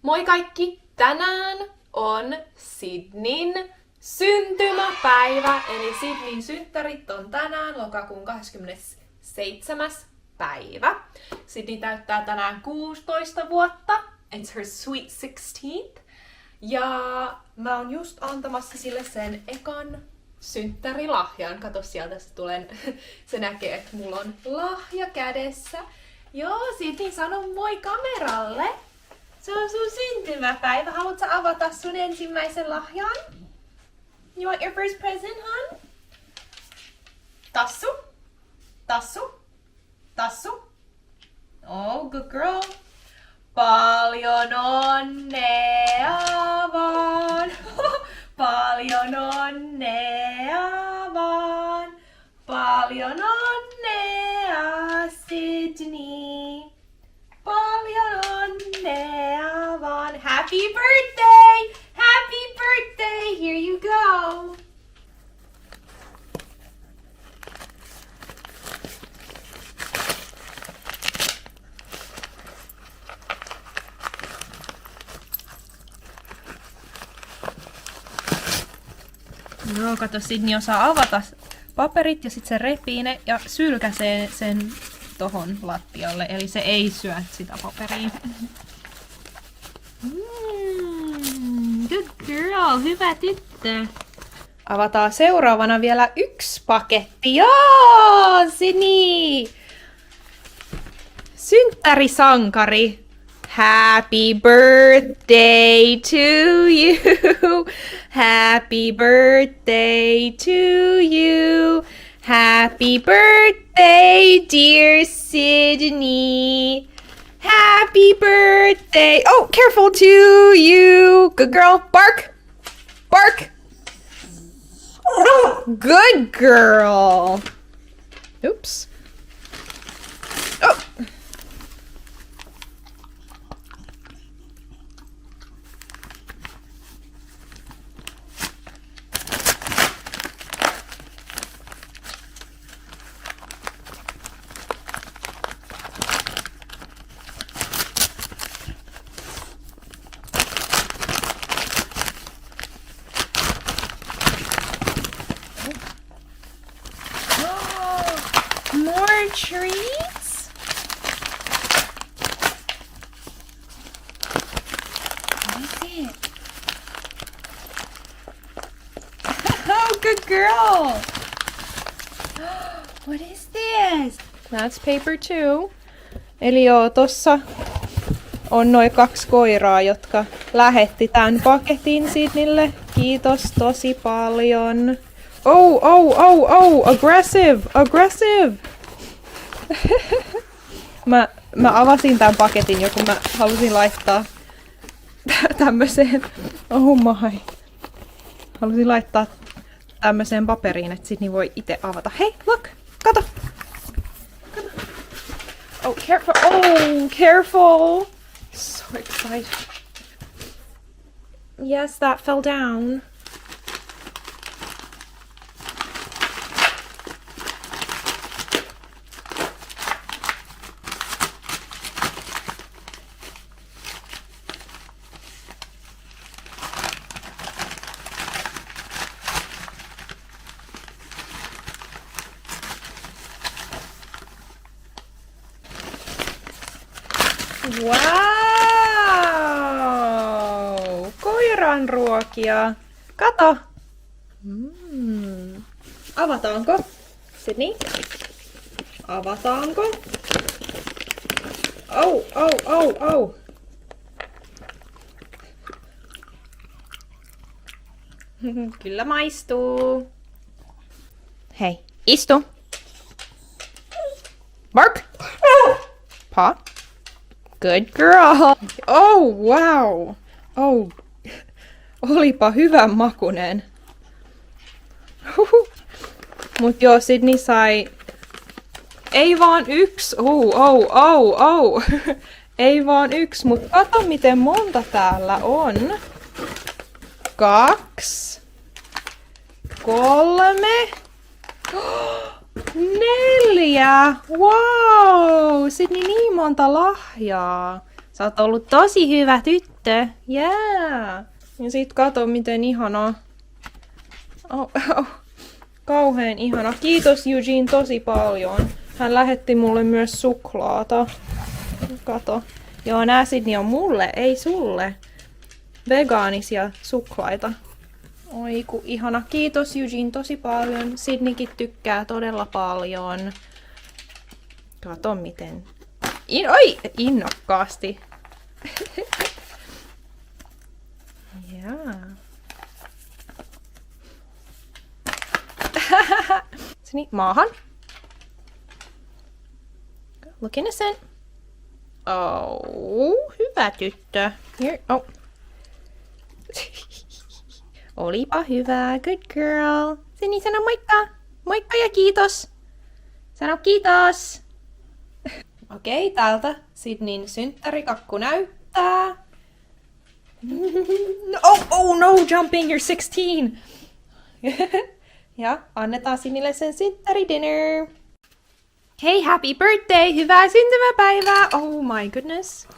Moi kaikki! Tänään on Sydneyn syntymäpäivä, eli Sydneyn synttärit on tänään lokakuun 27. päivä. Sydney täyttää tänään 16 vuotta. It's her sweet 16th. Ja mä oon just antamassa sille sen ekan synttärilahjan. Kato, sieltä se tulen. Se näkee, että mulla on lahja kädessä. Joo, Sydney, sano moi kameralle. Se on sun syntymäpäivä. Haluatko avata sun ensimmäisen lahjan? You want your first present, hon? Tassu? Tassu? Tassu? Oh, good girl. Paljon onnea vaan. Paljon onnea vaan. Paljon onnea, Sydney. Paljon onnea vaan. Happy birthday! Happy birthday! Here you go! Joo, kato, Sydney osaa avata paperit ja sitten se repii ne ja sylkäsee sen tohon lattialle, eli se ei syö sitä paperia. Good girl, hyvä tyttö. Avataan seuraavana vielä yksi paketti. Joo, Sydney! Synttärisankari. Happy birthday to you. Happy birthday to you. Happy birthday, dear Sydney. Happy birthday. Oh, careful to you. Good girl. Bark. Bark. Good girl. Oops. Oh. More treats? What is it? Oh, good girl! What is this? That's paper too. Eli joo, tossa on noin 2 koiraa, jotka lähetti tämän paketin Sydneylle. Kiitos tosi paljon. Oh, aggressive, aggressive. mä avasin tämän paketin jo, kun mä halusin laittaa tämmöiseen, oh my. Halusin laittaa tämmöiseen paperiin, että Sydney voi itse avata. Hei, look, kato. Kato. Oh, careful. So excited. Yes, that fell down. Wow! Koiran ruokia. Kato! Avataanko? Sydney? Avataanko? Oh! Kyllä maistuu. Hei, istu. Bark! Paw. Good girl. Oh, wow. Oh, olipa hyvän makunen. Mut joo, Sydney sai... Ei vaan yksi. Oh. Ei vaan yksi, mut kato miten monta täällä on. 2, 3, 4! Wow! Sydney, niin monta lahjaa. Sä oot ollut tosi hyvä tyttö. tyttö. Yeah. Ja sit kato miten ihanaa. Kauheen ihana. Kiitos Eugene tosi paljon. Hän lähetti mulle myös suklaata. Kato. Joo, nää Sydney on mulle, ei sulle. Vegaanisia suklaita. Oi ku ihana. Kiitos Eugene tosi paljon. Sydneykin tykkää todella paljon. Kato miten. Innokkaasti. Jaa. Sydney, maahan. Look innocent. Oh, hyvä tyttö. Here. Oh. Olipa hyvä. Good girl. Sydney, sano moikka. Moikka ja kiitos. Sano kiitos. Okei, täältä Sydneyn synttärikakku näyttää. Oh no, jumping, you're 16. Ja annetaan Sydneylle sen synttäridinner. Hei, happy birthday! Hyvää syntymäpäivää! Oh my goodness.